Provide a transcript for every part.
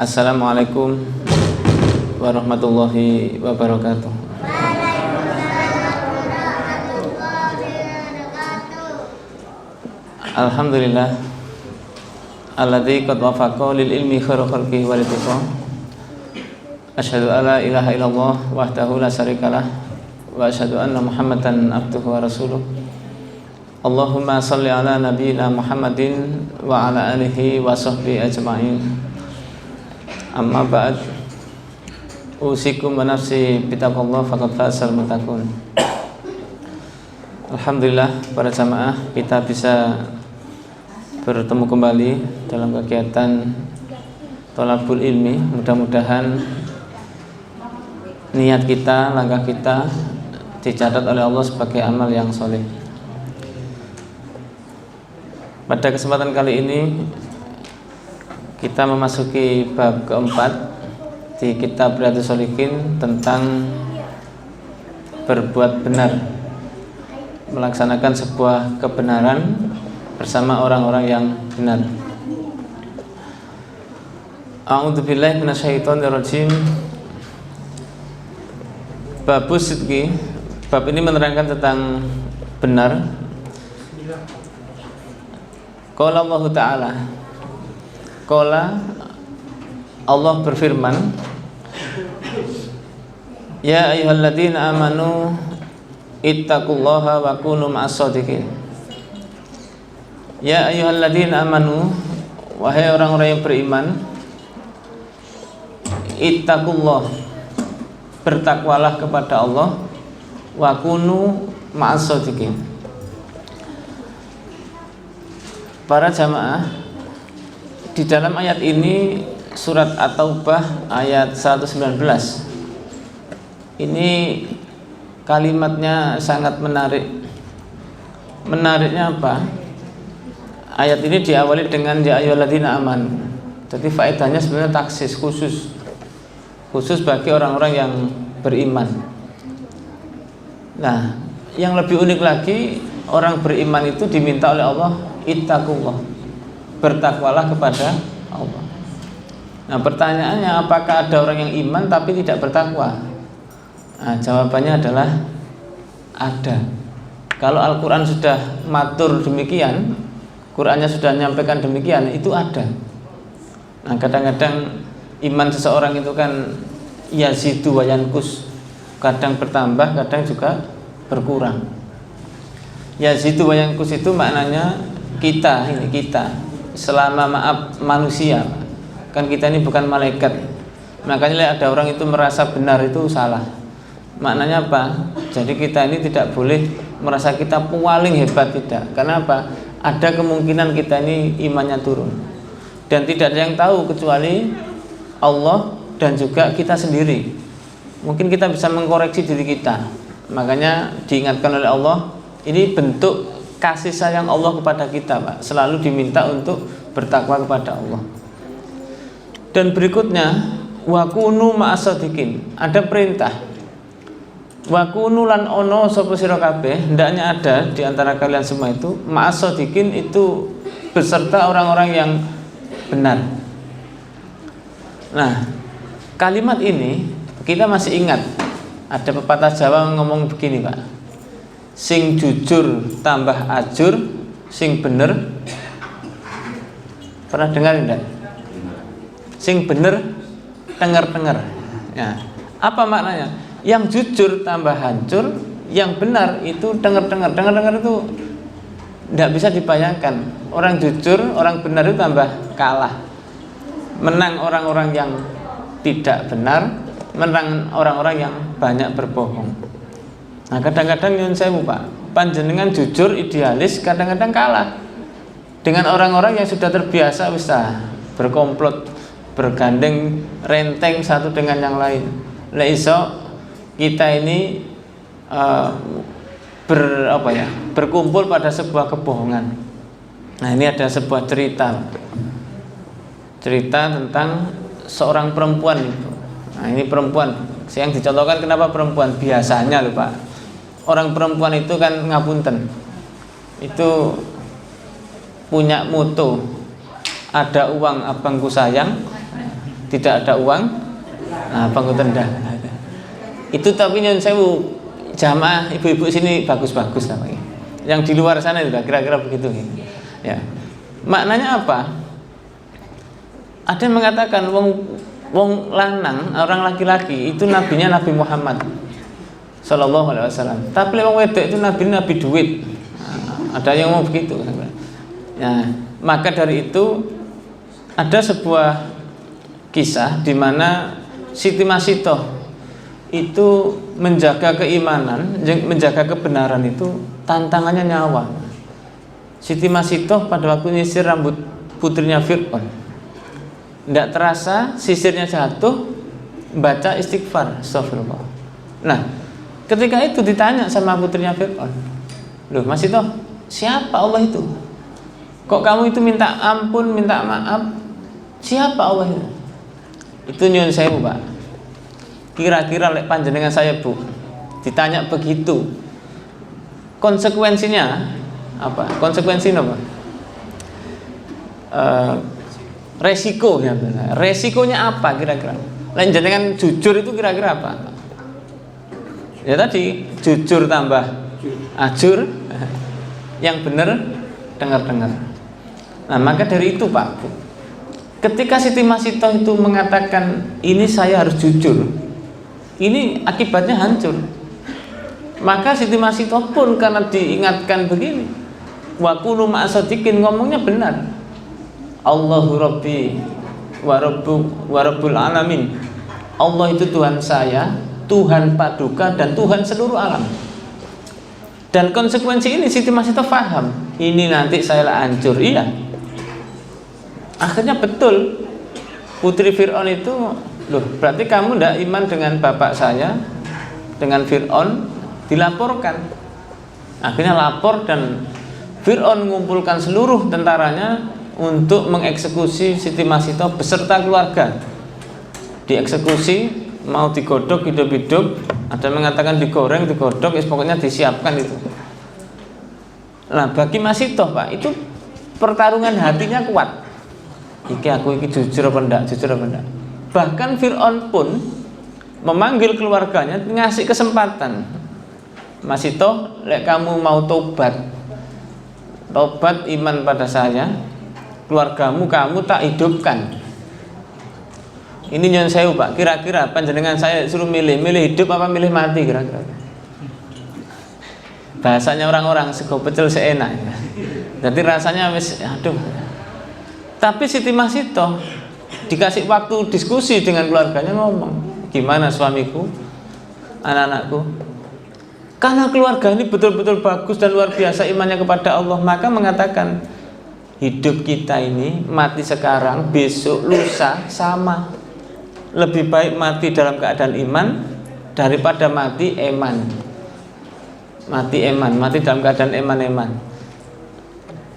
Assalamualaikum warahmatullahi wabarakatuh. Alhamdulillah alladzi qad wafaqa lil ilmi khairu khalqihi wal ittiqa. Asyhadu an la ilaha illallah wahdahu la syarikalah wa asyhadu anna Muhammadan abduhu wa rasuluh. Allahumma shalli ala nabiyyina Muhammadin wa ala alihi wa sahbihi ajma'in. Amma ba'd, usikum wa nafsi bitaqwallah faqad fazal muttaqun. Alhamdulillah para jamaah, kita bisa bertemu kembali dalam kegiatan thalabul ilmi. Mudah-mudahan niat kita, langkah kita dicatat oleh Allah sebagai amal yang soleh. Pada kesempatan kali ini kita memasuki bab keempat di kitab Riyadhus Shalihin tentang berbuat benar, melaksanakan sebuah kebenaran bersama orang-orang yang benar. A'udzubillahi minasyaitonirrajim. Babus sidqi. Bab ini menerangkan tentang benar. Qala Allah Ta'ala, qala Allah berfirman, ya ayyuhalladzina amanu ittaqullaha wa kunu ma'as shadiqin. Ya ayyuhalladzina amanu, wahai orang-orang yang beriman, ittaqullah, bertakwalah kepada Allah, wa kunu ma'as shadiqin. Para jamaah, di dalam ayat ini surat At-Taubah ayat 119. Ini kalimatnya sangat menarik. Menariknya apa? Ayat ini diawali dengan ya ayyuhalladzina amanu. Jadi faedahnya sebenarnya taksis khusus bagi orang-orang yang beriman. Nah, yang lebih unik lagi, orang beriman itu diminta oleh Allah ittaqullah, bertakwalah kepada Allah. Nah, pertanyaannya, apakah ada orang yang iman tapi tidak bertakwa? Nah, jawabannya adalah ada. Kalau Al-Quran sudah matur demikian, Qurannya sudah menyampaikan demikian, itu ada. Nah, kadang-kadang iman seseorang itu kan yazidu wa yanqus, kadang bertambah, kadang juga berkurang. Yazidu wa yanqus itu maknanya kita selama manusia, kan kita ini bukan malaikat. Makanya ada orang itu merasa benar, itu salah. Maknanya apa? Jadi kita ini tidak boleh merasa kita paling hebat, tidak. Karena apa? Ada kemungkinan kita ini imannya turun, dan tidak ada yang tahu kecuali Allah dan juga kita sendiri. Mungkin kita bisa mengkoreksi diri kita. Makanya diingatkan oleh Allah, ini bentuk kasih sayang Allah kepada kita, Pak. Selalu diminta untuk bertakwa kepada Allah. Dan berikutnya, wa kunu ma'as shadiqin. Ada perintah. Wa kunu lan ono sapa sira kabeh, hendaknya ada di antara kalian semua itu ma'as shadiqin, itu beserta orang-orang yang benar. Nah, kalimat ini kita masih ingat. Ada pepatah Jawa ngomong begini, Pak. Sing jujur tambah ajur, sing bener, pernah dengar enggak? Sing bener denger. Ya. Apa maknanya? Yang jujur tambah hancur, yang benar itu denger itu enggak bisa dibayangkan. Orang jujur, orang benar itu tambah kalah. Menang orang-orang yang tidak benar, menang orang-orang yang banyak berbohong. Nah, kadang-kadang nyun sewu, Pak, panjenengan jujur idealis kadang-kadang kalah dengan orang-orang yang sudah terbiasa berkomplot, bergandeng renteng satu dengan yang lain. Lah iso kita ini berkumpul pada sebuah kebohongan. Nah, ini ada sebuah cerita tentang seorang perempuan itu. Nah, ini perempuan yang dicontohkan. Kenapa perempuan? Biasanya loh, Pak, orang perempuan itu kan ngapunten, itu punya moto, ada uang abangku sayang, tidak ada uang, nah panggoten ndah. Itu tapi nyun sewu jamaah ibu-ibu sini bagus-bagus lah Pak. Yang di luar sana juga kira-kira begitu ya. Maknanya apa? Ada yang mengatakan wong lanang, orang laki-laki itu nabinya Nabi Muhammad Sallallahu Alaihi Wasallam. Tapi wong wedok itu nabi duit. Nah, ada yang mau begitu. Nah, maka dari itu ada sebuah kisah di mana Siti Masitoh itu menjaga keimanan, menjaga kebenaran itu tantangannya nyawa. Siti Masitoh pada waktu nyisir rambut putrinya Fir'aun, tidak terasa sisirnya jatuh, baca istighfar, astagfirullah. Nah, ketika itu ditanya sama putrinya Fir'aun, loh Masitoh, siapa Allah itu? Kok kamu itu minta ampun, minta maaf? Siapa Allah itu? Itu nyun sewu Pak. Kira-kira lek panjenengan saya Bu ditanya begitu, konsekuensinya apa? Konsekuensinya apa? Resiko ya, resikonya apa kira-kira? Lek jenengan jujur itu kira-kira apa? Ya tadi jujur tambah ajur, yang benar dengar-dengar. Nah maka dari itu Pak Bu, ketika Siti Masitoh itu mengatakan ini saya harus jujur, ini akibatnya hancur. Maka Siti Masitoh pun karena diingatkan begini, wa kunu ma'asadiqin, ngomongnya benar. Allahu Rabbi wa Rabbul Alamin. Allah itu Tuhan saya, Tuhan Paduka dan Tuhan seluruh alam. Dan konsekuensi ini Siti Masitoh paham, ini nanti saya lah hancur. Iya. Akhirnya betul putri Fir'aun itu, loh berarti kamu tidak iman dengan bapak saya, dengan Fir'aun, dilaporkan. Akhirnya lapor dan Fir'aun mengumpulkan seluruh tentaranya untuk mengeksekusi Siti Masitoh beserta keluarga. Dieksekusi, mau digodok hidup-hidup, ada yang mengatakan digoreng, digodok, pokoknya disiapkan itu. Nah bagi Masitoh Pak, itu pertarungan hatinya kuat. Iki aku iki jujur apa enggak, jujur apa enggak. Bahkan Fir'aun pun memanggil keluarganya, ngasih kesempatan. Masitoh, lek kamu mau tobat iman pada saya, keluargamu kamu tak hidupkan. Ini nyun sewu Pak, kira-kira panjenengan saya suruh milih hidup apa milih mati kira-kira? Bahasanya orang-orang sego pecel seenak. Jadi rasanya wis aduh. Tapi Siti Masitoh dikasih waktu diskusi dengan keluarganya, ngomong, gimana suamiku, anak-anakku? Karena keluarga ini betul-betul bagus dan luar biasa imannya kepada Allah, maka mengatakan hidup kita ini mati sekarang, besok, lusa sama. Lebih baik mati dalam keadaan iman daripada mati eman. Mati dalam keadaan eman.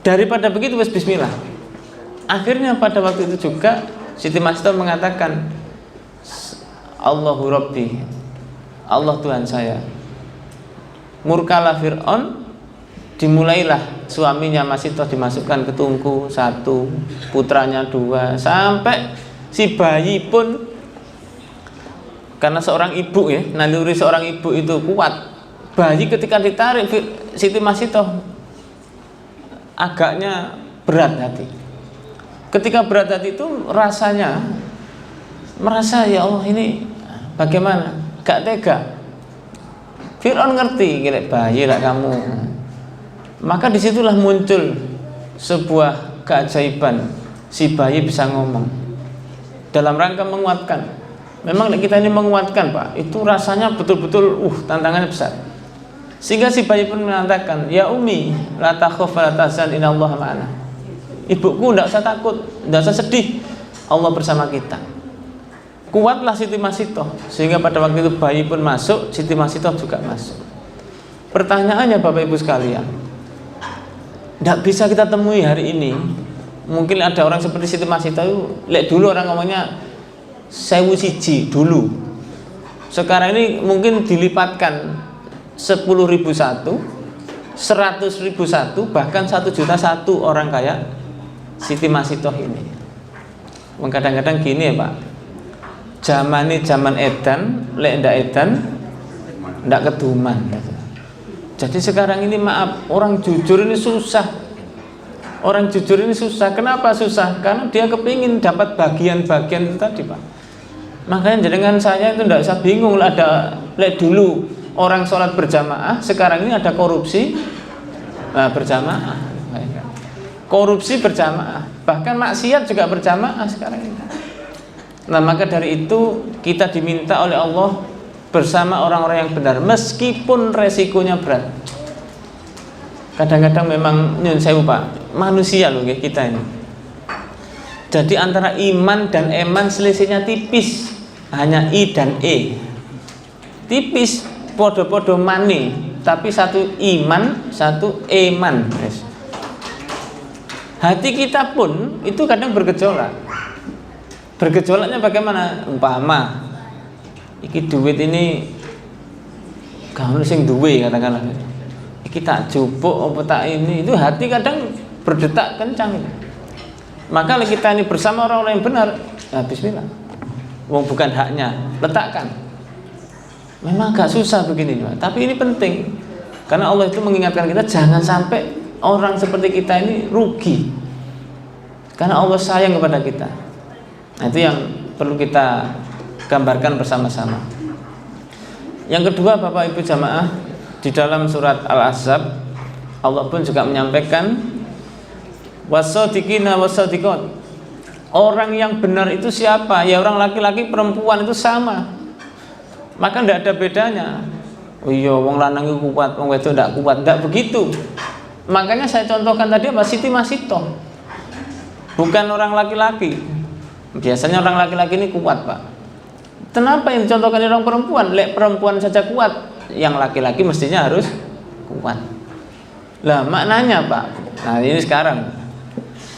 Daripada begitu wis bismillah. Akhirnya pada waktu itu juga Siti Masitoh mengatakan Allahu Rabbi, Allah Tuhan saya. Murkalah Fir'aun, dimulailah suaminya Masitoh dimasukkan ke tungku 1, putranya 2, sampai si bayi pun, karena seorang ibu ya, naluri seorang ibu itu kuat. Bayi ketika ditarik Siti Masitoh agaknya berat hati. Ketika berat hati itu rasanya merasa ya Allah ini bagaimana? Gak tega. Fir'aun ngerti, gila bayi lah kamu. Maka disitulah muncul sebuah keajaiban, si bayi bisa ngomong. Dalam rangka menguatkan. Memang kita ini menguatkan Pak, itu rasanya betul-betul tantangannya besar. Sehingga si bayi pun mengatakan, ya Umi, la takhaf wa la tahzan, innallaha ma'ana. Ibuku tidak usah takut, tidak usah sedih, Allah bersama kita. Kuatlah Siti Masitoh, sehingga pada waktu itu bayi pun masuk, Siti Masitoh juga masuk. Pertanyaannya Bapak Ibu sekalian, tidak bisa kita temui hari ini. Mungkin ada orang seperti Siti Masitoh, lihat dulu orang ngomongnya 1000 siji dulu. Sekarang ini mungkin dilipatkan 10.000 satu, 100.000 satu, bahkan 1 juta satu orang kaya Siti Masitoh ini. Kadang-kadang gini ya Pak, zaman edan, lek ndak edan ndak keduman. Jadi sekarang ini maaf, orang jujur ini susah. Orang jujur ini susah. Kenapa susah? Karena dia kepingin dapat bagian-bagian itu tadi, Pak. Makanya dengan saya itu ndak usah bingung. Ada lek dulu orang sholat berjamaah, sekarang ini ada korupsi berjamaah. Korupsi berjamaah, bahkan maksiat juga berjamaah sekarang ini. Nah, maka dari itu kita diminta oleh Allah bersama orang-orang yang benar, meskipun resikonya berat. Kadang-kadang memang nyun sewu Pak, manusia loh kita ini. Jadi antara iman dan eman selisihnya tipis, hanya i dan e. Tipis, podo-podo mani, tapi satu iman, satu eman. Hati kita pun itu kadang bergejolak. Bergejolaknya bagaimana? Umpama iki duit ini kamu sing duwe katakanlah. Iki tak jupuk apa tak ini, itu hati kadang berdetak kencang. Maka kita ini bersama orang-orang yang benar, ya bismillah. Wong bukan haknya, letakkan. Memang agak susah begini, tapi ini penting. Karena Allah itu mengingatkan kita jangan sampai orang seperti kita ini rugi. Karena Allah sayang kepada kita. Nah, itu yang perlu kita gambarkan bersama-sama. Yang kedua, Bapak Ibu jamaah, di dalam surat Al-Ahzab Allah pun juga menyampaikan wasadiqina wasadiqat. Orang yang benar itu siapa? Ya orang laki-laki perempuan itu sama. Maka tidak ada bedanya. Oh iya, wong lanang itu kuat, wong wedok tidak kuat. Tidak begitu. Makanya saya contohkan tadi apa? Siti Masito. Bukan orang laki-laki. Biasanya orang laki-laki ini kuat, Pak. Kenapa yang dicontohkan orang perempuan? Lek perempuan saja kuat, yang laki-laki mestinya harus kuat. Lah maknanya, Pak. Nah ini sekarang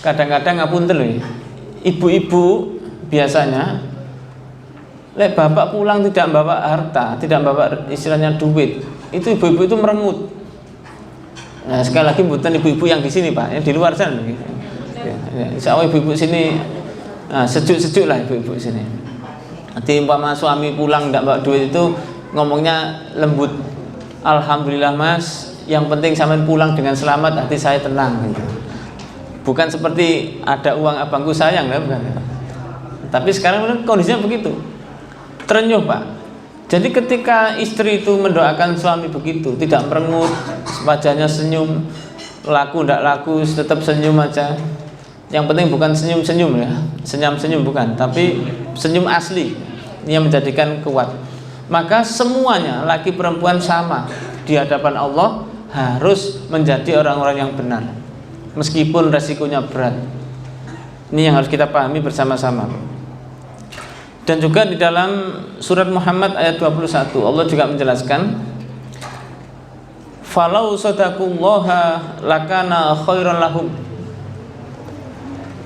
kadang-kadang ngapunten loh. Ibu-ibu biasanya lek bapak pulang tidak bawa harta, tidak bawa istilahnya duit, itu ibu-ibu itu merengut. Nah sekali lagi bukan ibu-ibu yang di sini, Pak, yang di luar sana. Insya Allah ibu-ibu sini sejuk-sejuk lah ibu-ibu sini. Nanti umpama suami pulang tidak bawa duit itu ngomongnya lembut. Alhamdulillah Mas, yang penting sampean pulang dengan selamat, hati saya tenang. Gitu. Bukan seperti ada uang abangku sayang, bukan. Tapi sekarang kondisinya begitu. Terenyuh, Pak. Jadi ketika istri itu mendoakan suami begitu, tidak merengut, wajahnya senyum, laku tidak laku, tetap senyum aja. Yang penting bukan senyum-senyum ya, senyum-senyum bukan, tapi senyum asli. Ini yang menjadikan kuat. Maka semuanya laki perempuan sama di hadapan Allah harus menjadi orang-orang yang benar, meskipun resikonya berat. Ini yang harus kita pahami bersama-sama. Dan juga di dalam surat Muhammad ayat 21 Allah juga menjelaskan, falau sadaqullaha lakana khairan lahum.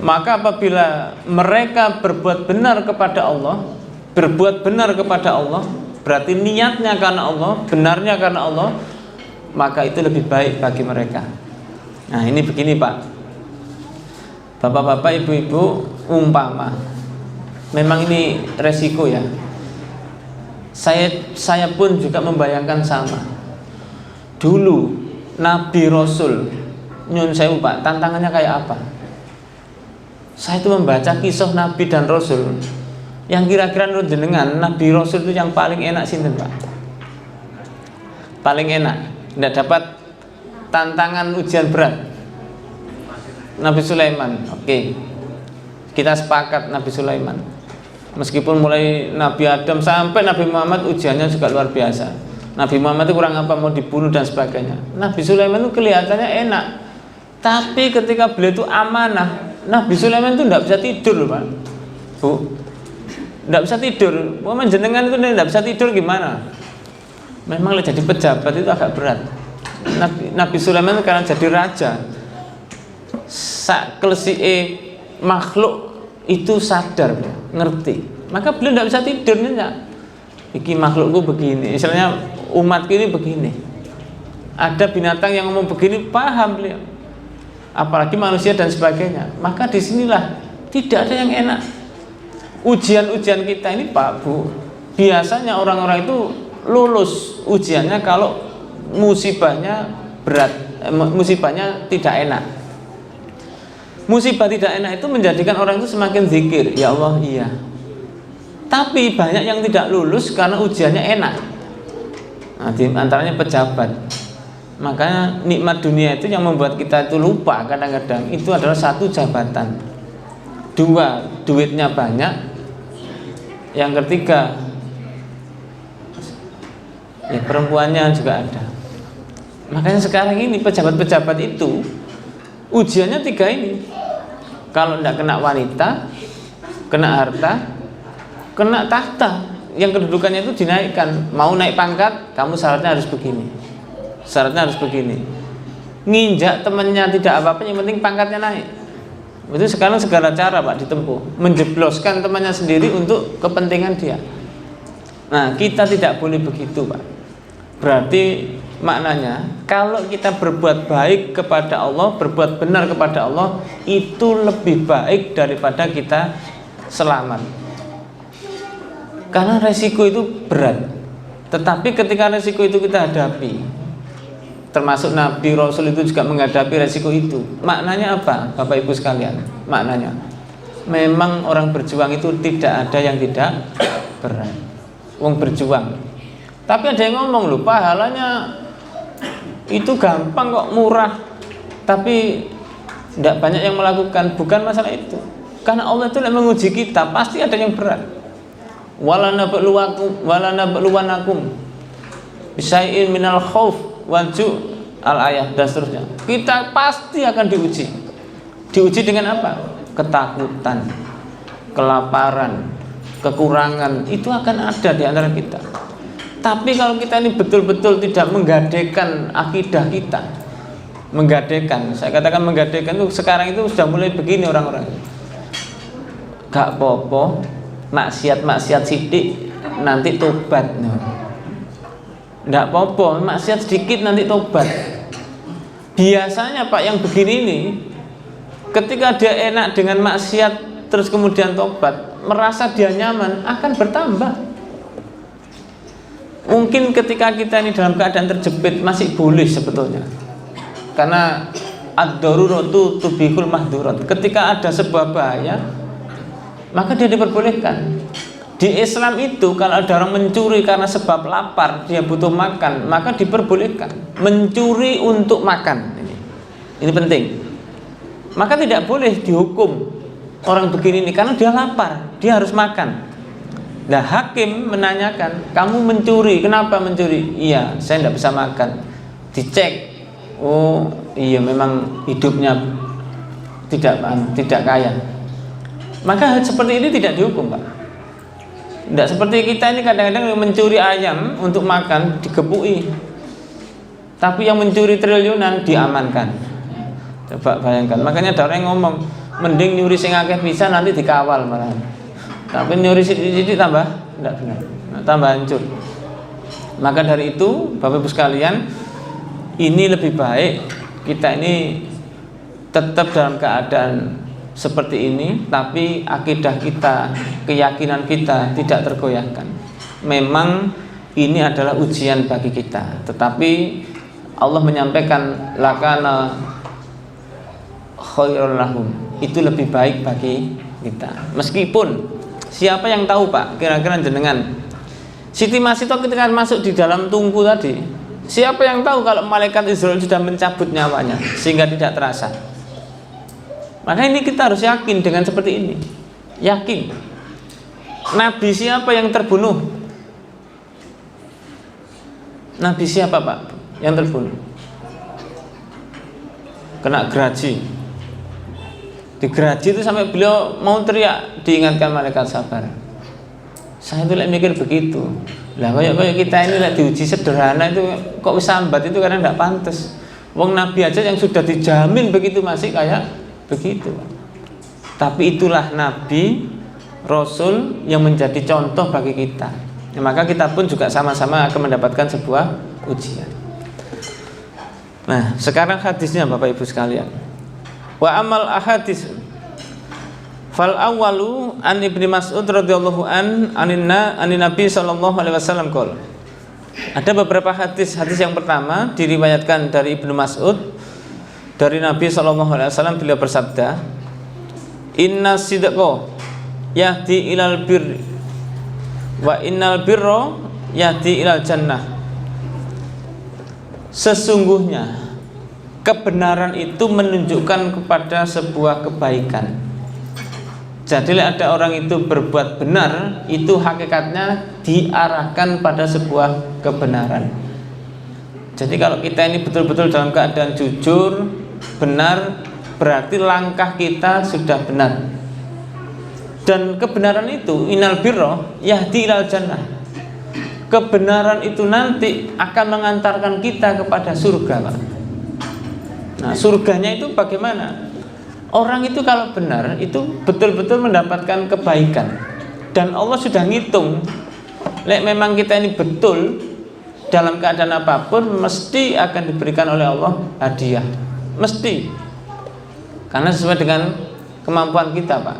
Maka apabila mereka berbuat benar kepada Allah, berbuat benar kepada Allah, berarti niatnya karena Allah, benarnya karena Allah, maka itu lebih baik bagi mereka. Nah ini begini Pak, bapak-bapak, ibu-ibu, umpama memang ini resiko ya. Saya pun juga membayangkan sama. Dulu Nabi Rasul, nyun sewu Pak, tantangannya kayak apa? Saya itu membaca kisah Nabi dan Rasul. Yang kira-kira menurut jenengan Nabi Rasul itu yang paling enak sinten Pak? Paling enak, tidak dapat tantangan ujian berat. Nabi Sulaiman, oke. Kita sepakat Nabi Sulaiman. Meskipun mulai Nabi Adam sampai Nabi Muhammad ujiannya juga luar biasa. Nabi Muhammad itu kurang apa, mau dibunuh dan sebagainya. Nabi Sulaiman itu kelihatannya enak. Tapi ketika beliau itu amanah, Nabi Sulaiman itu tidak bisa tidur loh Pak. Bu, tidak bisa tidur. Momen jenengan itu tidak bisa tidur gimana? Memang jadi pejabat itu agak berat. Nabi Sulaiman itu karena jadi raja, sak klesike makhluk itu sadar, ngerti. Maka beliau tidak bisa tidur nyenyak. Iki makhlukku begini, istilahnya umatku ini begini. Ada binatang yang ngomong begini, paham beliau. Apalagi manusia dan sebagainya. Maka disinilah tidak ada yang enak. Ujian-ujian kita ini Pak Bu, biasanya orang-orang itu lulus ujiannya kalau musibahnya berat, musibahnya tidak enak. Musibah tidak enak itu menjadikan orang itu semakin zikir, ya Allah iya. Tapi banyak yang tidak lulus karena ujiannya enak. Nah, di antaranya pejabat. Makanya nikmat dunia itu yang membuat kita itu lupa kadang-kadang itu adalah satu jabatan, dua duitnya banyak, yang ketiga ya perempuannya juga ada. Makanya sekarang ini pejabat-pejabat itu ujiannya tiga ini. Kalau tidak kena wanita, kena harta, kena tahta, yang kedudukannya itu dinaikkan. Mau naik pangkat, kamu syaratnya harus begini, syaratnya harus begini. Nginjak temannya tidak apa-apa, yang penting pangkatnya naik. Itu sekarang segala cara Pak ditempuh, menjebloskan temannya sendiri untuk kepentingan dia. Nah, kita tidak boleh begitu Pak. Berarti maknanya kalau kita berbuat baik kepada Allah, berbuat benar kepada Allah, itu lebih baik daripada kita selamat. Karena resiko itu berat. Tetapi ketika resiko itu kita hadapi, termasuk Nabi Rasul itu juga menghadapi resiko itu. Maknanya apa Bapak Ibu sekalian? Maknanya memang orang berjuang itu tidak ada yang tidak berat. Wong berjuang. Tapi ada yang ngomong loh, pahalanya itu gampang kok, murah. Tapi tidak banyak yang melakukan. Bukan masalah itu. Karena Allah itu menguji kita, pasti ada yang berat. Wala nabluwanakum bisyai'in minal khauf wal ju' al-ayah dan seterusnya. Kita pasti akan diuji. Diuji dengan apa? Ketakutan, kelaparan, kekurangan, itu akan ada di antara kita. Tapi kalau kita ini betul-betul tidak menggadekan akidah kita, menggadekan, saya katakan menggadekan itu sekarang itu sudah mulai begini orang-orang. Gak popo, maksiat sidik nanti tobat. Nggak apa-apa, maksiat sedikit nanti tobat. Biasanya Pak yang begini ini, ketika dia enak dengan maksiat terus kemudian tobat, merasa dia nyaman, akan bertambah. Mungkin ketika kita ini dalam keadaan terjepit masih boleh sebetulnya, karena ad-daruratu tubihul mahdurat. Ketika ada sebuah bahaya, maka dia diperbolehkan. Di Islam itu kalau ada orang mencuri karena sebab lapar, dia butuh makan, maka diperbolehkan mencuri untuk makan. Ini penting. Maka tidak boleh dihukum orang begini ini karena dia lapar, dia harus makan. Nah, hakim menanyakan, kamu mencuri, kenapa mencuri? Iya, saya tidak bisa makan. Dicek, oh iya memang hidupnya tidak kaya. Maka seperti ini tidak dihukum Pak. Tidak seperti kita ini kadang-kadang mencuri ayam untuk makan digebui, tapi yang mencuri triliunan diamankan. Coba bayangkan. Makanya ada orang yang ngomong, mending nyuri sing akeh bisa nanti dikawal malah. Tapi nyuri sedikit tambah tidak benar, tambah hancur. Maka dari itu Bapak Ibu sekalian, ini lebih baik kita ini tetap dalam keadaan seperti ini, tapi akidah kita, keyakinan kita tidak tergoyahkan. Memang ini adalah ujian bagi kita, tetapi Allah menyampaikan lakana khairul lahum, itu lebih baik bagi kita. Meskipun siapa yang tahu Pak, kira-kira jenengan Siti Masito ketika masuk di dalam tungku tadi, siapa yang tahu kalau malaikat Israel sudah mencabut nyawanya sehingga tidak terasa? Maka ini kita harus yakin dengan seperti ini. Yakin. Nabi siapa yang terbunuh? Nabi siapa Pak yang terbunuh? Kena geraji. Digeraji itu sampai beliau mau teriak, diingatkan malaikat sabar. Saya itu mikir begitu. Lah kayak kita ini diuji sederhana itu kok sambat itu karena tidak pantas. Wong Nabi aja yang sudah dijamin begitu masih kayak begitu. Tapi itulah Nabi Rasul yang menjadi contoh bagi kita. Maka kita pun juga sama-sama akan mendapatkan sebuah ujian. Nah, sekarang hadisnya Bapak Ibu sekalian. Wa amal ahadis, Fal awwalu an Ibnu Mas'ud radhiyallahu anin Nabi sallallahu alaihi wasallam qol. Ada beberapa hadis yang pertama diriwayatkan dari Ibnu Mas'ud dari Nabi sallallahu alaihi wasallam, beliau bersabda, "Inna sidqa yahdi ilal birri wa innal birra yahdi ilal jannah." Sesungguhnya kebenaran itu menunjukkan kepada sebuah kebaikan. Jadi ada orang itu berbuat benar, itu hakikatnya diarahkan pada sebuah kebenaran. Jadi kalau kita ini betul-betul dalam keadaan jujur, benar, berarti langkah kita sudah benar. Dan kebenaran itu innal birra yahdi ilal jannah. Kebenaran itu nanti akan mengantarkan kita kepada surga, Pak. Nah, surganya itu bagaimana? Orang itu kalau benar itu betul-betul mendapatkan kebaikan. Dan Allah sudah ngitung, memang kita ini betul dalam keadaan apapun mesti akan diberikan oleh Allah hadiah. Mesti. Karena sesuai dengan kemampuan kita, Pak.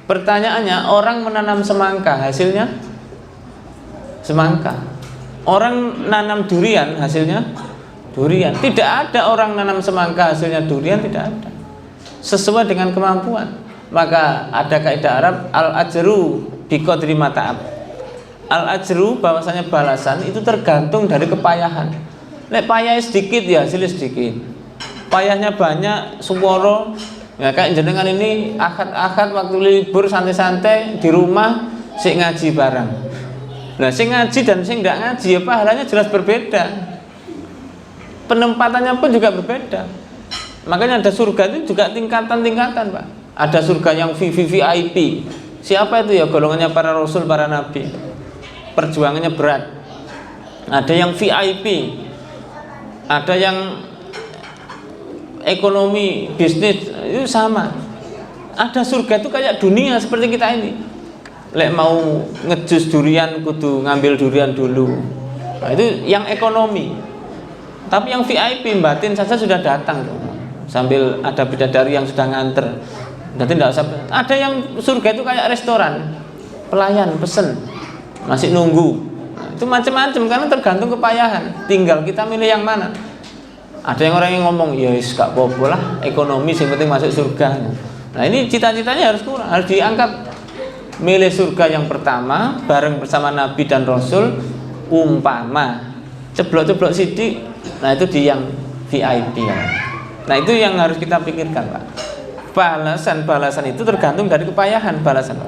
Pertanyaannya, orang menanam semangka hasilnya semangka. Orang nanam durian hasilnya durian. Tidak ada orang nanam semangka hasilnya durian, tidak ada. Sesuai dengan kemampuan. Maka ada kaidah Arab, al-ajru biqadri ma ta'ab. Al-ajru bahwasanya balasan itu tergantung dari kepayahan. Nek payahnya sedikit ya hasilnya sedikit. Payahnya banyak, suworo. Ya kayak jenengan ini akad waktu libur santai-santai di rumah sik ngaji bareng. Nah, sing ngaji dan sing enggak ngaji ya pahalanya jelas berbeda. Penempatannya pun juga berbeda. Makanya ada surga itu juga tingkatan-tingkatan, Pak. Ada surga yang VIP. Siapa itu ya? Golongannya para rasul, para nabi. Perjuangannya berat. Ada yang VIP. Ada yang ekonomi, bisnis, itu sama. Ada surga itu kayak dunia seperti kita ini. Lek mau ngejus durian kudu ngambil durian dulu. Nah, itu yang ekonomi. Tapi yang VIP batin saja sudah datang tuh. Sambil ada bidadari yang sudah nganter. Nanti tidak usah. Ada yang surga itu kayak restoran, pelayan pesen, masih nunggu. Nah, itu macam-macam karena tergantung kepayahan. Tinggal kita milih yang mana. Ada yang orang yang ngomong, ya wis gak apa-apa lah, ekonomi yang penting masuk surga. Nah ini cita-citanya harus diangkat. Milih surga yang pertama bareng bersama Nabi dan Rasul, umpama ceblok-ceblok sidik. Nah itu di yang VIP ya. Nah itu yang harus kita pikirkan, Pak. Balasan itu tergantung dari kepayahan balasan.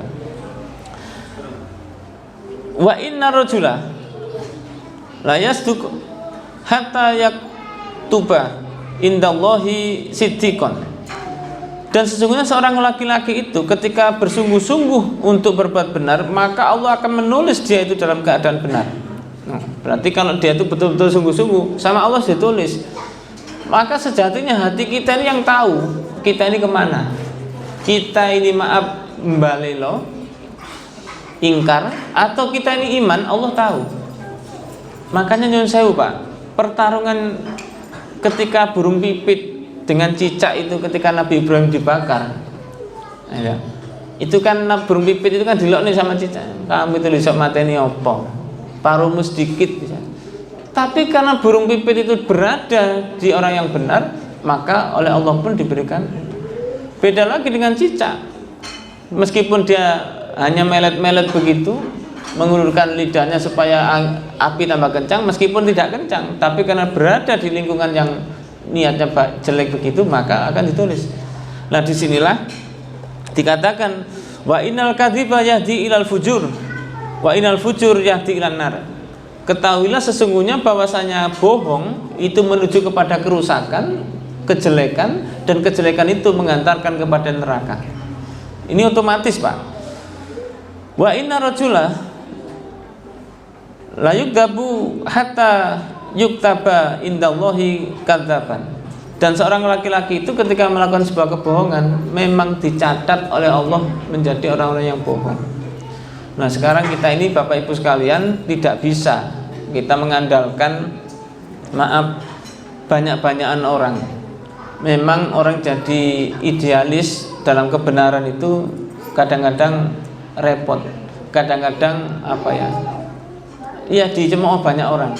Wa inna rajula la yasduq hatta yaktuba indallahi siddiqon. Dan sesungguhnya seorang laki-laki itu ketika bersungguh-sungguh untuk berbuat benar, maka Allah akan menulis dia itu dalam keadaan benar. Nah, berarti kalau dia itu betul-betul sungguh-sungguh sama Allah ditulis. Maka sejatinya hati kita ini yang tahu kita ini kemana. Kita ini maaf mbalelo, ingkar, atau kita ini iman, Allah tahu. Makanya nyuwun sewu, Pak, pertarungan ketika burung pipit dengan cicak itu ketika Nabi Ibrahim dibakar ya. Itu kan burung pipit itu kan dilokne sama cicak. Kamu itu bisa mateni apa? Parumu sedikit bisa. Tapi karena burung pipit itu berada di orang yang benar, maka oleh Allah pun diberikan. Beda lagi dengan cicak. Meskipun dia hanya melet-melet begitu, mengulurkan lidahnya supaya api tambah kencang, meskipun tidak kencang, tapi karena berada di lingkungan yang niatnya jelek begitu, maka akan ditulis. Nah disinilah dikatakan wa innal kadhiba yahdi ilal fujur wa innal fujur yahdi ilan nar. Ketahuilah sesungguhnya bahwasanya bohong itu menuju kepada kerusakan, kejelekan, dan kejelekan itu mengantarkan kepada neraka. Ini otomatis, Pak. Wa inna rajula la yukdabu hatta yuktaba indallahi kadzaban. Dan seorang laki-laki itu ketika melakukan sebuah kebohongan memang dicatat oleh Allah menjadi orang-orang yang bohong. Nah sekarang kita ini Bapak Ibu sekalian tidak bisa kita mengandalkan banyak-banyakan orang. Memang orang jadi idealis dalam kebenaran itu kadang-kadang repot, kadang-kadang apa ya? Iya dicemooh banyak orang.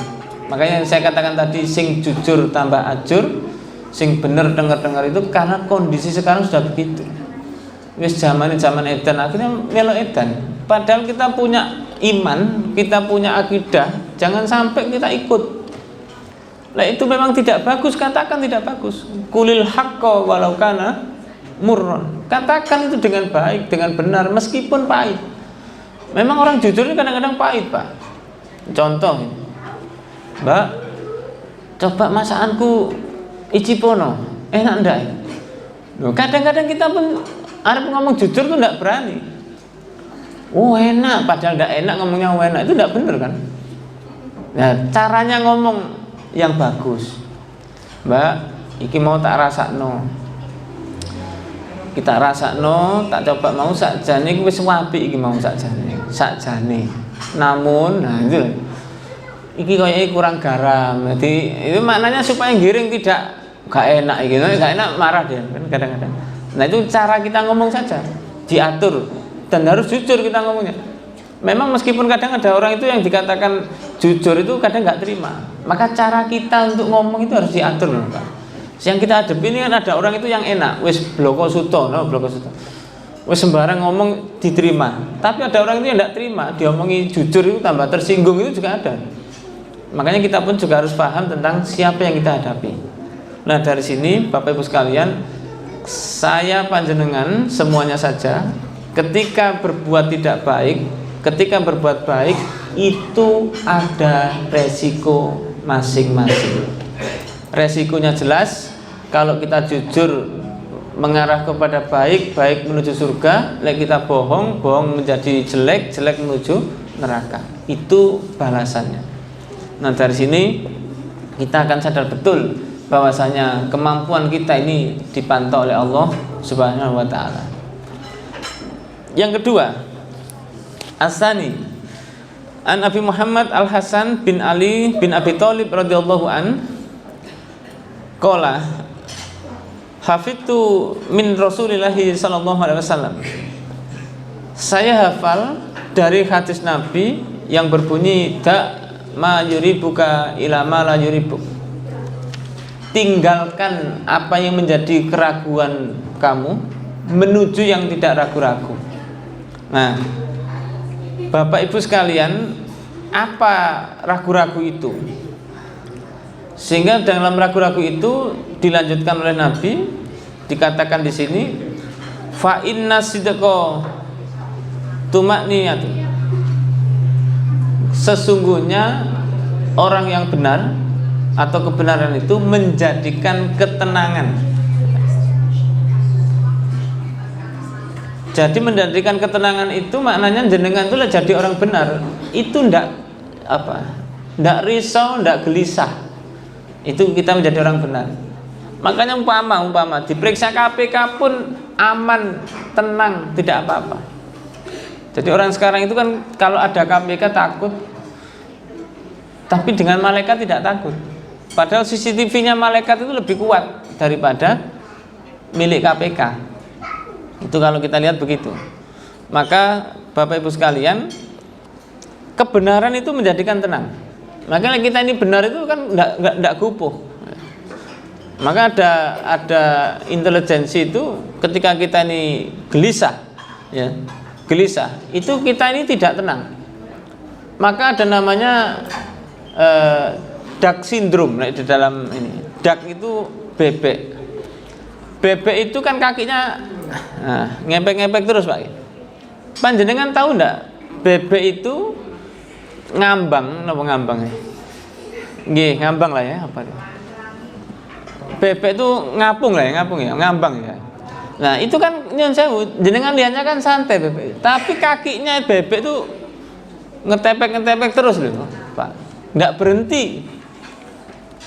Makanya saya katakan tadi sing jujur tambah ajur, sing bener dengar-dengar itu karena kondisi sekarang sudah begitu. Wis zaman edan akhirnya melo edan. Padahal kita punya iman, kita punya akidah, jangan sampai kita ikut. Nah itu memang tidak bagus, katakan tidak bagus. Kulil haqqo walau kana murron. Katakan itu dengan baik, dengan benar meskipun pahit. Memang orang jujur ini kadang-kadang pahit, Pak. Contoh, Mbak, coba masakanku icipono, enak ndak? Kadang-kadang kita pun arep ngomong jujur tuh ndak berani. Oh enak, padahal ndak enak ngomongnya enak, itu ndak bener kan? Nah caranya ngomong yang bagus, Mbak, iki mau tak rasakno, kita rasakno, tak coba mau sakjane, iki wis apik iki mau sakjane. Namun, nah itu, iki kayaknya kurang garam. Jadi itu maknanya supaya giring tidak gak enak gitu, gak enak marah dia kan kadang-kadang. Nah itu cara kita ngomong saja, diatur dan harus jujur kita ngomongnya. Memang meskipun kadang ada orang itu yang dikatakan jujur itu kadang nggak terima, maka cara kita untuk ngomong itu harus diatur, Pak. Yang kita hadapi ini kan ada orang itu yang enak, wis bloko suto, wis sembarang ngomong diterima. Tapi ada orang itu yang tidak terima, diomongi jujur itu tambah tersinggung, itu juga ada. Makanya kita pun juga harus paham tentang siapa yang kita hadapi. Nah dari sini Bapak Ibu sekalian, saya panjenengan semuanya saja, ketika berbuat tidak baik, ketika berbuat baik itu ada resiko masing-masing. Resikonya jelas, kalau kita jujur mengarah kepada baik, baik menuju surga, lek kita bohong, bohong menjadi jelek, jelek menuju neraka. Itu balasannya. Nah dari sini kita akan sadar betul bahwasanya kemampuan kita ini dipantau oleh Allah Subhanahu wa taala. Yang kedua, As-Sani An Abi Muhammad Al-Hasan bin Ali bin Abi Thalib radhiyallahu an qala hafidtu min Rasulillah sallallahu alaihi wasallam. Saya hafal dari hadis Nabi yang berbunyi da ma yuribuka ila ma la yuribuk. Tinggalkan apa yang menjadi keraguan kamu menuju yang tidak ragu-ragu. Nah, Bapak Ibu sekalian, apa ragu-ragu itu? Sehingga dalam ragu-ragu itu dilanjutkan oleh Nabi, dikatakan di sini, fa inna sidqa tumakniyatu. Sesungguhnya orang yang benar atau kebenaran itu menjadikan ketenangan. Jadi menjadikan ketenangan itu maknanya jenengan itu jadi orang benar. Itu ndak risau, ndak gelisah. Itu kita menjadi orang benar. Makanya umpama diperiksa KPK pun aman, tenang, tidak apa-apa. Jadi orang sekarang itu kan kalau ada KPK takut, tapi dengan malaikat tidak takut. Padahal CCTV-nya malaikat itu lebih kuat daripada milik KPK. Itu kalau kita lihat begitu. Maka Bapak Ibu sekalian, kebenaran itu menjadikan tenang. Makanya kita ini benar itu kan enggak gupuh. Maka ada intelijensi itu ketika kita ini gelisah, ya, gelisah, itu kita ini tidak tenang. Maka ada namanya duck syndrome di dalam ini. Duck itu bebek. Bebek itu kan kakinya ngepek-ngepek terus, Pak. Panjenengan tahu enggak? Bebek itu ngambang, napa ngambang ya? Nggih, ngambang lah ya, apa ya? Bebek itu ngapung lah ya, ngambang ya. Nah, itu kan nyun sewu, jenengan lihatnya kan santai bebek. Tapi kakinya bebek itu ngetepek terus loh, Pak. Enggak berhenti.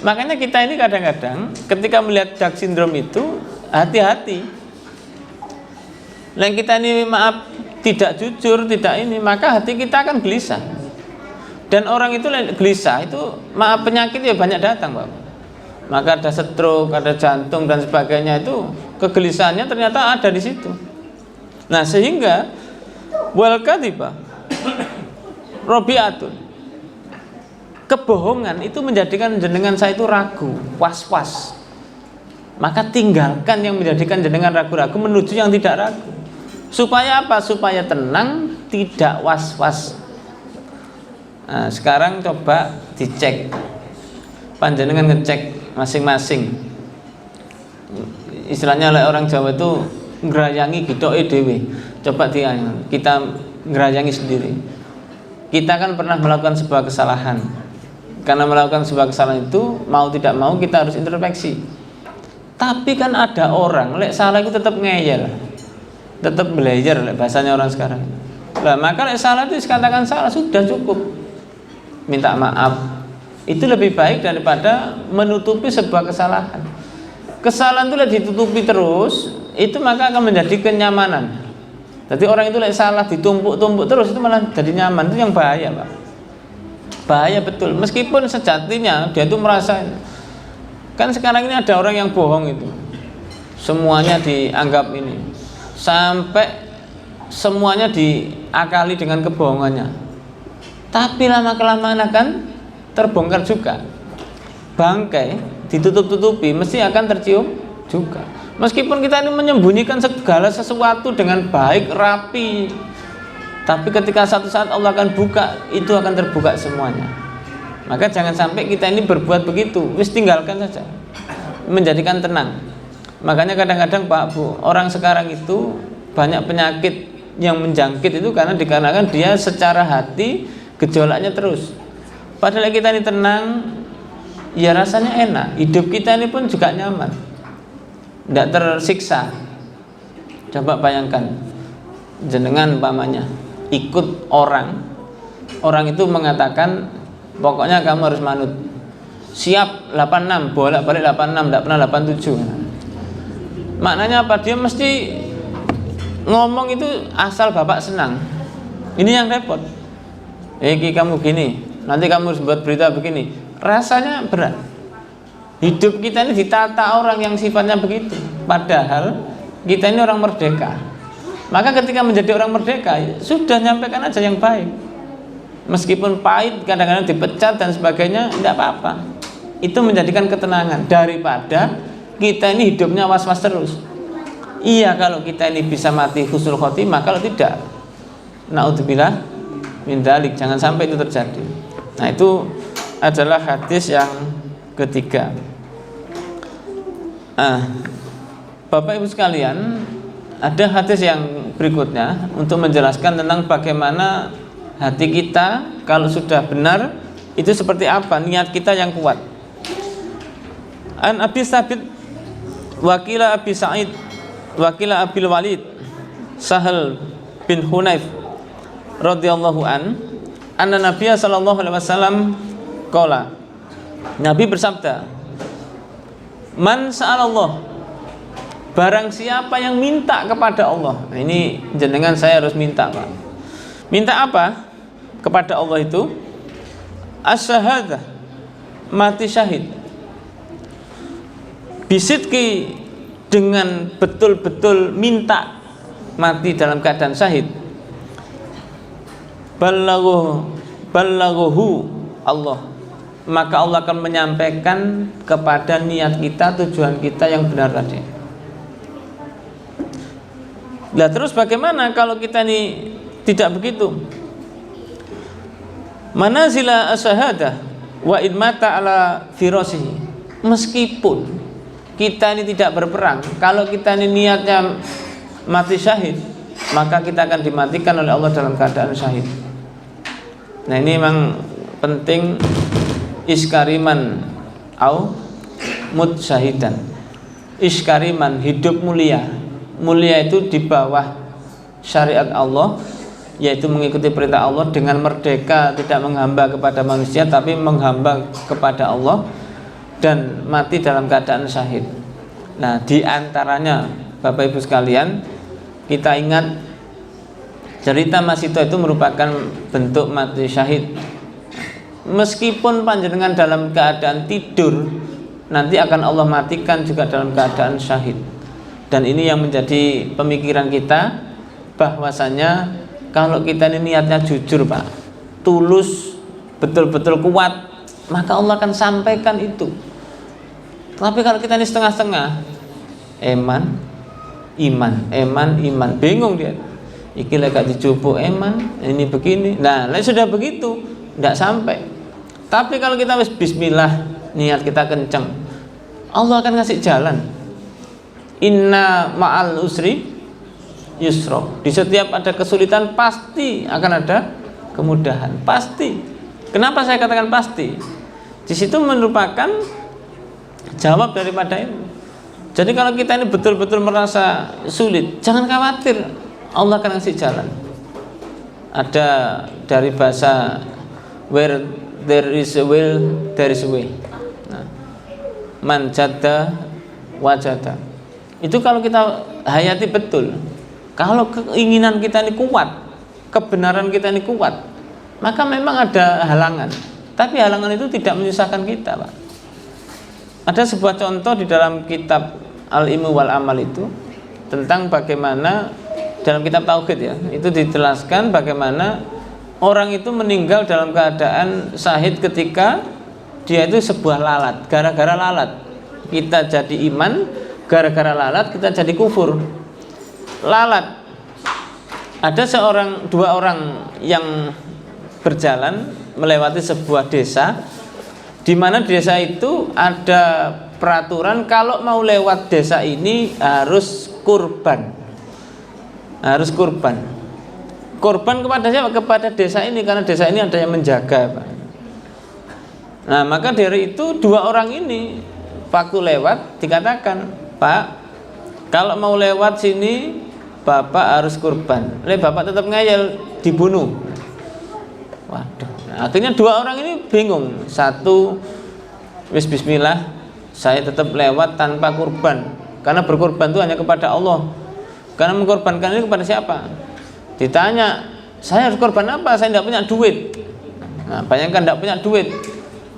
Makanya kita ini kadang-kadang ketika melihat duck syndrome itu hati-hati. Yang kita ini maaf tidak jujur, tidak ini, maka hati kita akan gelisah. Dan orang itu gelisah itu maaf penyakit ya banyak datang, Pak. Maka ada stroke, ada jantung dan sebagainya, itu kegelisahannya ternyata ada di situ. Nah, sehingga wal kadhiba rabi'atun, kebohongan itu menjadikan jenengan saya itu ragu, was-was. Maka tinggalkan yang menjadikan jenengan ragu-ragu menuju yang tidak ragu. Supaya apa? Supaya tenang, tidak was-was. Nah, sekarang coba dicek, panjenengan ngecek masing-masing. Istilahnya oleh orang Jawa itu ngerayangi gitoke dhewe. Coba kita ngerayangi sendiri. Kita kan pernah melakukan sebuah kesalahan. Karena melakukan sebuah kesalahan itu mau tidak mau kita harus introspeksi. Tapi kan ada orang lek salah itu tetap ngeyel, tetap belajar lek bahasanya orang sekarang. Nah, maka lek salah itu dikatakan salah, sudah cukup. Minta maaf. Itu lebih baik daripada menutupi sebuah kesalahan. Kesalahan itu lek ditutupi terus, itu maka akan menjadi kenyamanan. Jadi orang itu lek salah ditumpuk-tumpuk terus, itu malah jadi nyaman. Itu yang bahaya, Pak. Bahaya betul. Meskipun sejatinya dia itu merasa, kan sekarang ini ada orang yang bohong itu, semuanya dianggap ini, sampai semuanya diakali dengan kebohongannya. Tapi lama-kelamaan akan terbongkar juga. Bangkai ditutup-tutupi mesti akan tercium juga. Meskipun kita ini menyembunyikan segala sesuatu dengan baik, rapi, tapi ketika satu saat Allah akan buka, itu akan terbuka semuanya. Maka jangan sampai kita ini berbuat begitu, wis tinggalkan saja, menjadikan tenang. Makanya kadang-kadang Pak Bu, orang sekarang itu banyak penyakit yang menjangkit itu karena dikarenakan dia secara hati gejolaknya terus. Padahal kita ini tenang, ya rasanya enak, hidup kita ini pun juga nyaman, tidak tersiksa. Coba bayangkan, jenengan umpamanya ikut orang itu mengatakan pokoknya kamu harus manut, siap 86, bolak-balik 86, tidak pernah 87. Maknanya apa? Dia mesti ngomong itu asal bapak senang. Ini yang repot. Kamu gini, nanti kamu harus buat berita begini. Rasanya berat. Hidup kita ini ditata orang yang sifatnya begitu. Padahal kita ini orang merdeka. Maka ketika menjadi orang merdeka, sudah nyampaikan aja yang baik. Meskipun pahit, kadang-kadang dipecat dan sebagainya, tidak apa-apa. Itu menjadikan ketenangan daripada kita ini hidupnya was-was terus. Iya, kalau kita ini bisa mati husnul khotimah, kalau tidak, naudzubillah min dzalik, jangan sampai itu terjadi. Nah, itu adalah hadis yang ketiga. Bapak Ibu sekalian, ada hadis yang berikutnya untuk menjelaskan tentang bagaimana hati kita kalau sudah benar itu seperti apa, niat kita yang kuat. An Abi Sabit wakila Abi Sa'id wakila Abil Walid Sahal bin Hunayf radhiyallahu anna Nabiya sallallahu alaihi wasallam qala, Nabi bersabda, man sa'alallah, barang siapa yang minta kepada Allah. Nah, ini jenengan saya harus minta, Pak. Minta apa kepada Allah itu? As-syahadah, mati syahid. Bisidki, dengan betul-betul minta mati dalam keadaan syahid. Ballaghuhu Allah, maka Allah akan menyampaikan kepada niat kita, tujuan kita yang benar tadi. Nah, terus bagaimana kalau kita ini tidak begitu? Manazila asyahadah wa idmata ala firasihi, meskipun kita ini tidak berperang, kalau kita ini niatnya mati syahid, maka kita akan dimatikan oleh Allah dalam keadaan syahid. Nah, ini memang penting, iskariman au mut syahidan. Iskariman, hidup mulia. Mulia itu di bawah syariat Allah, yaitu mengikuti perintah Allah dengan merdeka, tidak menghamba kepada manusia tapi menghamba kepada Allah, dan mati dalam keadaan syahid. Nah, di antaranya Bapak Ibu sekalian, kita ingat cerita Masito itu merupakan bentuk mati syahid. Meskipun panjenengan dalam keadaan tidur, nanti akan Allah matikan juga dalam keadaan syahid. Dan ini yang menjadi pemikiran kita, bahwasanya kalau kita ini niatnya jujur Pak, tulus, betul-betul kuat, maka Allah akan sampaikan itu. Tapi kalau kita ini setengah-setengah, iman, bingung dia. Iki lek dijupuk ini begini. Nah, lek sudah begitu, tidak sampai. Tapi kalau kita wis bismillah, niat kita kenceng, Allah akan ngasih jalan. Inna ma'al usri yusra. Di setiap ada kesulitan pasti akan ada kemudahan. Pasti. Kenapa saya katakan pasti? Di situ merupakan jawab daripada ini. Jadi kalau kita ini betul-betul merasa sulit, jangan khawatir, Allah akan ngasih jalan. Ada dari bahasa where there is a will, there is a way. Nah, man jadda wajada. Itu kalau kita hayati betul. Kalau keinginan kita ini kuat, kebenaran kita ini kuat, maka memang ada halangan. Tapi halangan itu tidak menyusahkan kita, Pak. Ada sebuah contoh di dalam kitab Al-Ilmu wal Amal itu tentang bagaimana dalam kitab Tauhid ya, itu dijelaskan bagaimana orang itu meninggal dalam keadaan syahid ketika dia itu sebuah lalat, gara-gara lalat. Kita jadi iman, gara-gara lalat kita jadi kufur. Lalat. Ada dua orang yang berjalan melewati sebuah desa, di mana desa itu ada peraturan kalau mau lewat desa ini harus kurban. Harus kurban. Kurban kepada siapa? Kepada desa ini, karena desa ini ada yang menjaga, Pak. Nah, maka dari itu dua orang ini waktu lewat dikatakan, Pak, kalau mau lewat sini Bapak harus kurban. Bapak tetap ngeyel, dibunuh. Waduh. Nah, akhirnya dua orang ini bingung. Satu, wis bismillah, saya tetap lewat tanpa kurban. Karena berkorban itu hanya kepada Allah. Karena mengkorbankan ini kepada siapa? Ditanya, saya harus korban apa? Saya tidak punya duit. Nah, bayangkan tidak punya duit.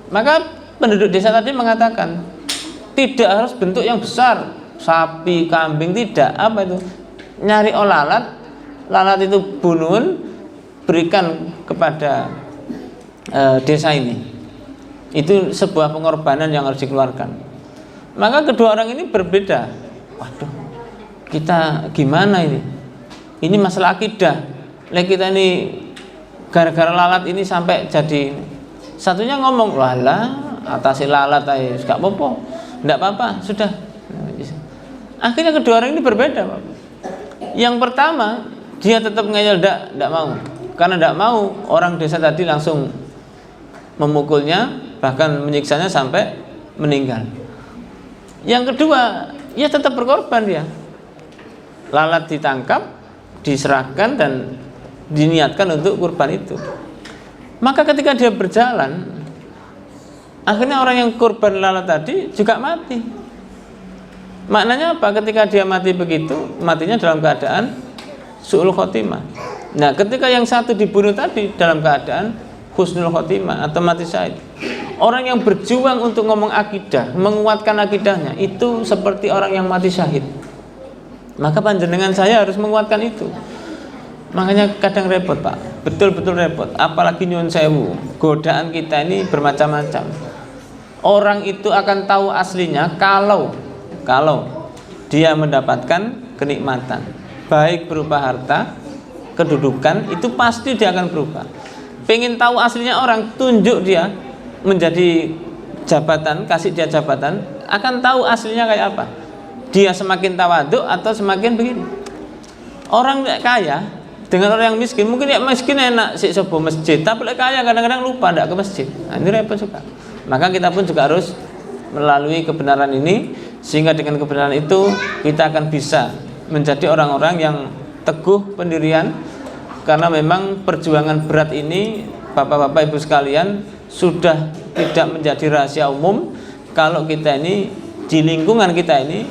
Maka penduduk desa tadi mengatakan, tidak harus bentuk yang besar, sapi, kambing, tidak. Apa itu? Nyari lalat, lalat itu bunuhun, berikan kepada desa ini. Itu sebuah pengorbanan yang harus dikeluarkan. Maka kedua orang ini berbeda. Waduh, kita gimana ini? Ini masalah akidah. Kita ini gara-gara lalat ini sampai jadi. Satunya ngomong, walah, atasi lalat aja, gak apa-apa, tidak apa-apa, sudah. Akhirnya kedua orang ini berbeda, Pak. Yang pertama, dia tetap ngeyel, tidak mau. Karena tidak mau, orang desa tadi langsung memukulnya, bahkan menyiksanya sampai meninggal. Yang kedua, ya tetap berkorban dia. Lalat ditangkap, diserahkan dan diniatkan untuk kurban itu. Maka ketika dia berjalan, akhirnya orang yang kurban lalat tadi juga mati. Maknanya apa? Ketika dia mati begitu, matinya dalam keadaan su'ul khotimah. Nah, ketika yang satu dibunuh tadi dalam keadaan husnul khotimah atau mati syahid. Orang yang berjuang untuk ngomong akidah, menguatkan akidahnya, itu seperti orang yang mati syahid. Maka panjenengan saya harus menguatkan itu. Makanya kadang repot, Pak. Betul-betul repot. Apalagi nyuwun sewu, godaan kita ini bermacam-macam. Orang itu akan tahu aslinya kalau dia mendapatkan kenikmatan, baik berupa harta, kedudukan, itu pasti dia akan berubah. Pengen tahu aslinya orang, tunjuk dia menjadi jabatan, kasih dia jabatan, akan tahu aslinya kayak apa. Dia semakin tawaduk atau semakin begini. Orang kaya dengan orang yang miskin, mungkin ya miskin enak sih sebuah masjid, tapi kaya kadang-kadang lupa tidak ke masjid. Nah, ini repot juga. Maka kita pun juga harus melalui kebenaran ini, sehingga dengan kebenaran itu kita akan bisa menjadi orang-orang yang teguh pendirian. Karena memang perjuangan berat ini, Bapak-bapak Ibu sekalian, sudah tidak menjadi rahasia umum. Kalau kita ini di lingkungan kita ini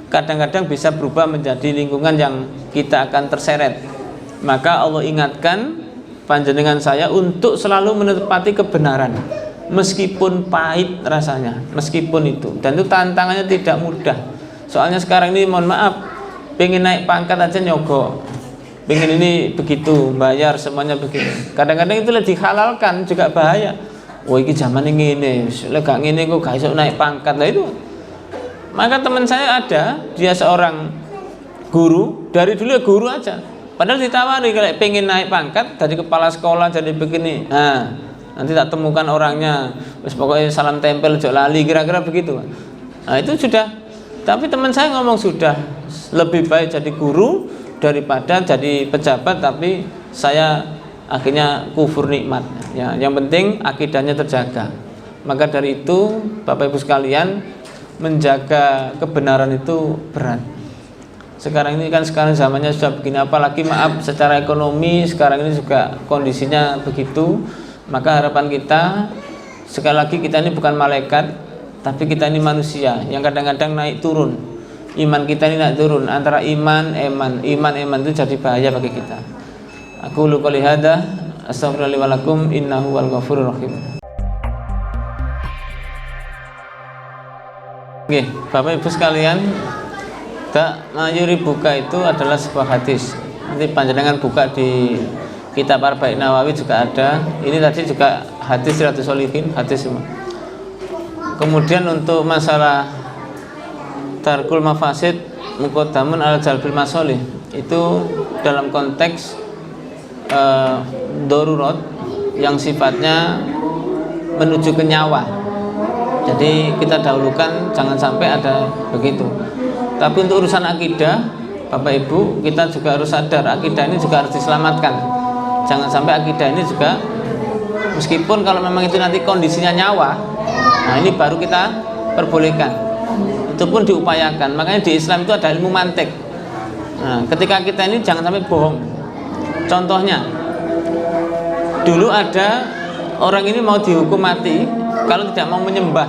kadang-kadang bisa berubah menjadi lingkungan yang kita akan terseret. Maka Allah ingatkan panjenengan saya untuk selalu menepati kebenaran, meskipun pahit rasanya, meskipun itu. Dan itu tantangannya tidak mudah. Soalnya sekarang ini mohon maaf, pengen naik pangkat aja nyogok. pengen ini begitu, bayar semuanya begitu. Kadang-kadang itu dihalalkan juga bahaya. Wah, ini zaman ini gak ngene kok gak iso naik pangkat. Lah itu. Maka teman saya ada, dia seorang guru, dari dulu ya guru aja. Padahal ditawari kalau pengen naik pangkat dari kepala sekolah jadi begini. Nah, nanti tak temukan orangnya. Terus pokoknya salam tempel jok lali, kira-kira begitu. Nah, itu sudah. Tapi teman saya ngomong sudah lebih baik jadi guru daripada jadi pejabat tapi saya akhirnya kufur nikmat. Ya, yang penting akidahnya terjaga. Maka dari itu Bapak Ibu sekalian, menjaga kebenaran itu berat. Sekarang ini kan zamannya sudah begini, apalagi maaf secara ekonomi sekarang ini juga kondisinya begitu. Maka harapan kita, sekali lagi kita ini bukan malaikat, tapi kita ini manusia yang kadang-kadang naik turun. Iman kita ini naik turun antara iman itu jadi bahaya bagi kita. Aku lu qouli hadza astaghfirullahi wa lakum innahu wal ghafurur rahim. Oke, Bapak Ibu sekalian, tak mayuri buka itu adalah sebuah hadis. Nanti panjenengan buka di kitab Arba'in Nawawi juga ada. Ini tadi juga hadis Riyadhus Shalihin, hadis semua. Kemudian untuk masalah tarkul mafasid muqaddamun ala jalbil masolih, itu dalam konteks darurat yang sifatnya menuju ke nyawa. Jadi kita dahulukan, jangan sampai ada begitu. Tapi untuk urusan akidah, Bapak Ibu, kita juga harus sadar akidah ini juga harus diselamatkan. Jangan sampai akidah ini juga, meskipun kalau memang itu nanti kondisinya nyawa, nah ini baru kita perbolehkan. Itu pun diupayakan. Makanya di Islam itu ada ilmu mantik. Nah, ketika kita ini jangan sampai bohong. Contohnya, dulu ada orang ini mau dihukum mati kalau tidak mau menyembah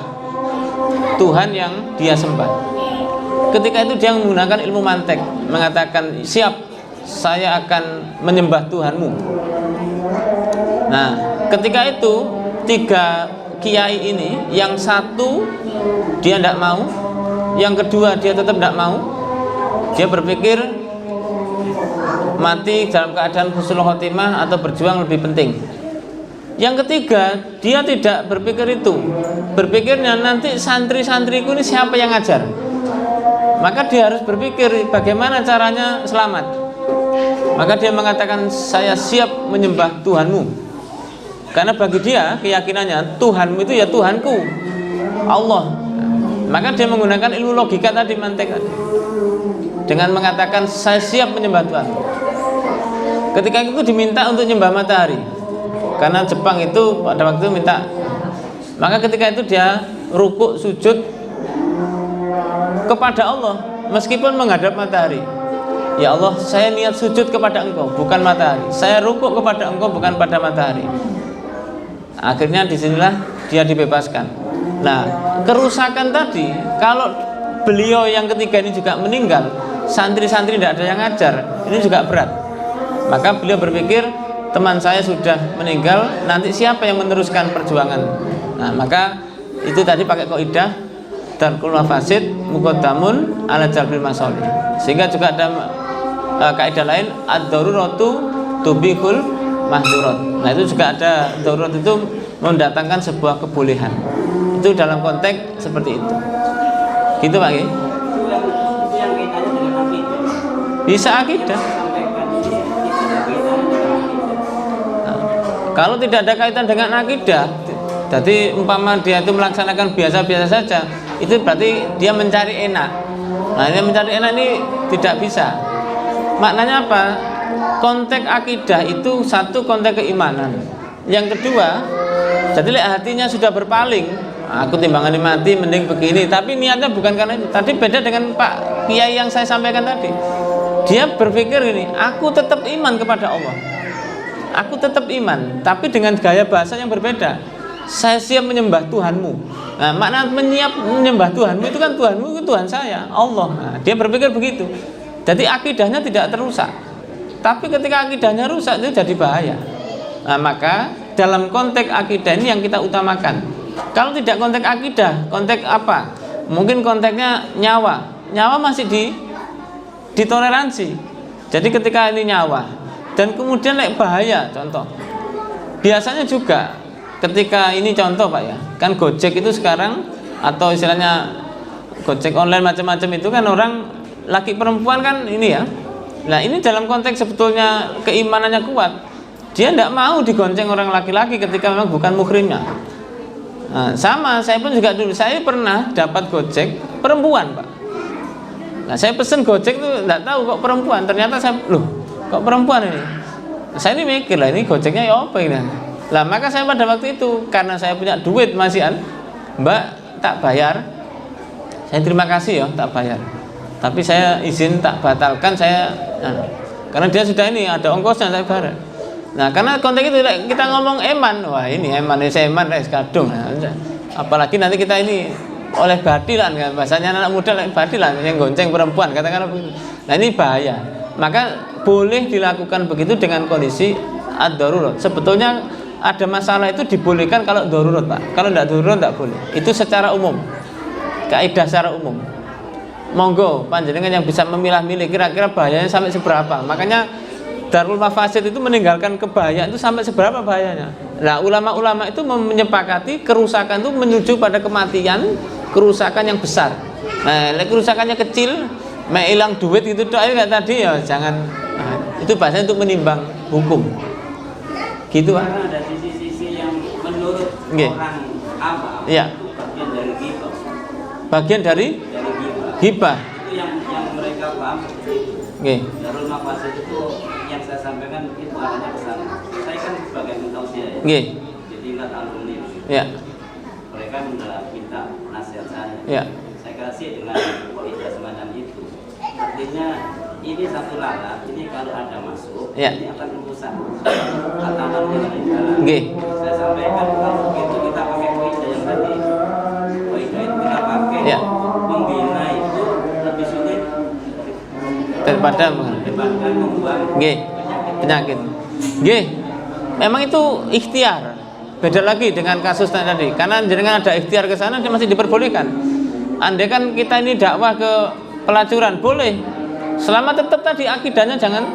Tuhan yang dia sembah. Ketika itu dia menggunakan ilmu mantik, mengatakan siap, saya akan menyembah Tuhanmu. Nah, ketika itu 3 kiai ini, yang satu dia tidak mau, yang kedua dia tetap tidak mau. Dia berpikir mati dalam keadaan husnul khotimah atau berjuang lebih penting. Yang ketiga, dia tidak berpikir itu. Berpikirnya nanti santri-santriku ini siapa yang ngajar. Maka dia harus berpikir bagaimana caranya selamat. Maka dia mengatakan saya siap menyembah Tuhanmu. Karena bagi dia keyakinannya Tuhanmu itu ya Tuhanku, Allah. Maka dia menggunakan ilmu logika tadi, mantik tadi, dengan mengatakan saya siap menyembah Tuhan. Ketika itu diminta untuk menyembah matahari, karena Jepang itu pada waktu itu minta. Maka ketika itu dia rukuk sujud kepada Allah meskipun menghadap matahari. Ya Allah, saya niat sujud kepada Engkau, bukan matahari. Saya rukuk kepada Engkau, bukan pada matahari. Akhirnya disinilah dia dibebaskan. Nah, kerusakan tadi, kalau beliau yang ketiga ini juga meninggal, santri-santri tidak ada yang ngajar, ini juga berat. Maka beliau berpikir, teman saya sudah meninggal, nanti siapa yang meneruskan perjuangan? Nah, maka itu tadi pakai kaidah tarkul mafasid muqaddamun ala jalbil masolih. Sehingga juga ada kaidah lain, ad-daruratu tubihul mahdurat. Nah, itu juga ada darurat itu mendatangkan sebuah kebolehan. Itu dalam konteks seperti itu. Gitu Pak Ki? Bisa akidah. Nah, kalau tidak ada kaitan dengan akidah, jadi umpama dia itu melaksanakan biasa-biasa saja, itu berarti dia mencari enak. Nah, ini mencari enak ini tidak bisa. Maknanya apa? Konteks akidah itu satu konteks keimanan. Yang kedua, jadi hatinya sudah berpaling. Aku timbangan mati mending begini, tapi niatnya bukan karena itu. Tadi beda dengan Pak Kiai yang saya sampaikan tadi. Dia berpikir ini, aku tetap iman kepada Allah. Aku tetap iman, tapi dengan gaya bahasa yang berbeda. Saya siap menyembah Tuhanmu. Nah, makna menyembah Tuhanmu itu kan Tuhanmu itu Tuhan saya, Allah. Nah, dia berpikir begitu. Jadi akidahnya tidak terusak. Tapi ketika akidahnya rusak itu jadi bahaya. Nah, maka dalam konteks akidah ini yang kita utamakan. Kalau tidak konteks akidah, konteks apa? Mungkin konteksnya nyawa. Nyawa masih ditoleransi. Jadi ketika ini nyawa dan kemudian bahaya, contoh biasanya juga ketika ini contoh Pak ya, kan Gojek itu sekarang atau istilahnya Gojek online macam-macam itu kan orang laki perempuan kan ini ya. Nah ini dalam konteks sebetulnya keimanannya kuat, dia tidak mau digonceng orang laki-laki ketika memang bukan muhrimnya. Nah, sama saya pun juga dulu, saya pernah dapat Gojek perempuan Pak. Nah saya pesen Gojek itu tidak tahu kok perempuan, ternyata saya loh kok perempuan ini. Saya ini mikir lah ini Gojeknya ya apa ini. Lah maka saya pada waktu itu karena saya punya duit masihan, Mbak tak bayar, saya terima kasih ya tak bayar. Tapi saya izin tak batalkan saya, karena dia sudah ini ada ongkosnya saya bayar. Nah karena konteks itu kita ngomong eman, wah ini eman, saya eman, kadung. Nah, apalagi nanti kita ini oleh badilan kan, bahasanya anak muda oleh badilan yang gonceng perempuan katakan begitu. Nah ini bahaya. Maka boleh dilakukan begitu dengan kondisi ad-darurat. Sebetulnya ada masalah itu dibolehkan kalau darurat Pak. Kalau tidak darurat tidak boleh. Itu secara umum, kaidah secara umum. Monggo panjenengan yang bisa memilah-milih kira-kira bahayanya sampai seberapa. Makanya Darul Mafasid itu meninggalkan kebahayaan itu sampai seberapa bahayanya. Nah ulama-ulama itu menyepakati kerusakan itu menuju pada kematian, kerusakan yang besar. Nah kerusakannya kecil, hilang duit gitu doa nggak tadi ya jangan. Nah, itu bahasanya untuk menimbang hukum. Gitu Pak. Karena ada sisi-sisi yang menurut orang apa? Iya. Bagian dari ghibah. Bagian dari ghibah. Itu yang mereka paham seperti itu. Darul Mafasid itu yang saya sampaikan itu arahnya ke sana. Saya kan sebagai mentausiah ya. Jadi ingat alumni. Ya. Mereka minta nasihat saya. Ya. Saya kasih dengan kaidah semacam itu. Artinya ini satu lalat, ini kalau ada masuk, ini akan merusak. Katakan dengan jalan. Saya sampaikan kalau begitu kita pakai kaidah yang tadi. Kaidah itu kita pakai. Membina itu lebih sulit daripada membuang penyakit. Memang itu ikhtiar. Beda lagi dengan kasus tadi. Karena dengan ada ikhtiar ke sana dia masih diperbolehkan. Andai kan kita ini dakwah ke pelacuran boleh. Selama tetap tadi akidahnya jangan.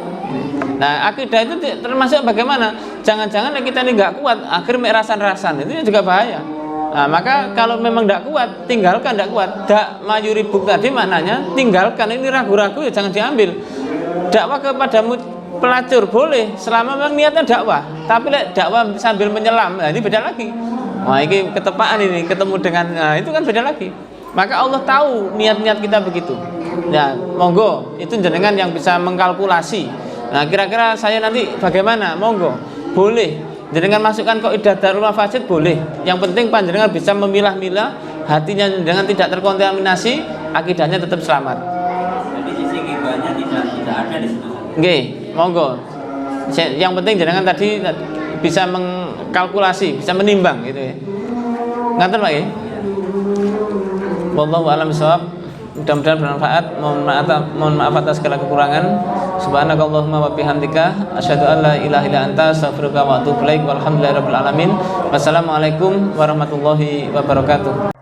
Nah, akidah itu termasuk bagaimana? Jangan-jangan kita ini nggak kuat, akhirnya rasan-rasan. Itu juga bahaya. Nah, maka kalau memang tidak kuat, tinggalkan tidak kuat. Dak mayuribuk tadi maknanya tinggalkan, ini ragu-ragu ya jangan diambil. Dakwah kepada pelacur boleh selama memang niatnya dakwah. Tapi dakwah sambil menyelam, nah ini beda lagi. Wah ini ketepaan ini ketemu dengan itu kan beda lagi. Maka Allah tahu niat-niat kita begitu. Ya monggo itu jenengan yang bisa mengkalkulasi. Nah kira-kira saya nanti bagaimana? Monggo boleh. Jenengan masukkan kaidah Darul Mafasid boleh. Yang penting panjenengan bisa memilah-milah hatinya dengan tidak terkontaminasi, akidahnya tetap selamat. Jadi sisi ghibahnya tidak ada di situ. Monggo. Yang penting jenengan tadi bisa mengkalkulasi, bisa menimbang gitu ya. Nganten Pak ya. Wallahu a'lam bishawab. Mudah-mudahan bermanfaat. Mohon maaf atas segala kekurangan. Subhanakallahumma wa bihamdika asyhadu an la ilaha illa anta astaghfiruka wa atubu ilaik. Walhamdulillahirabbil alamin. Wassalamualaikum warahmatullahi wabarakatuh.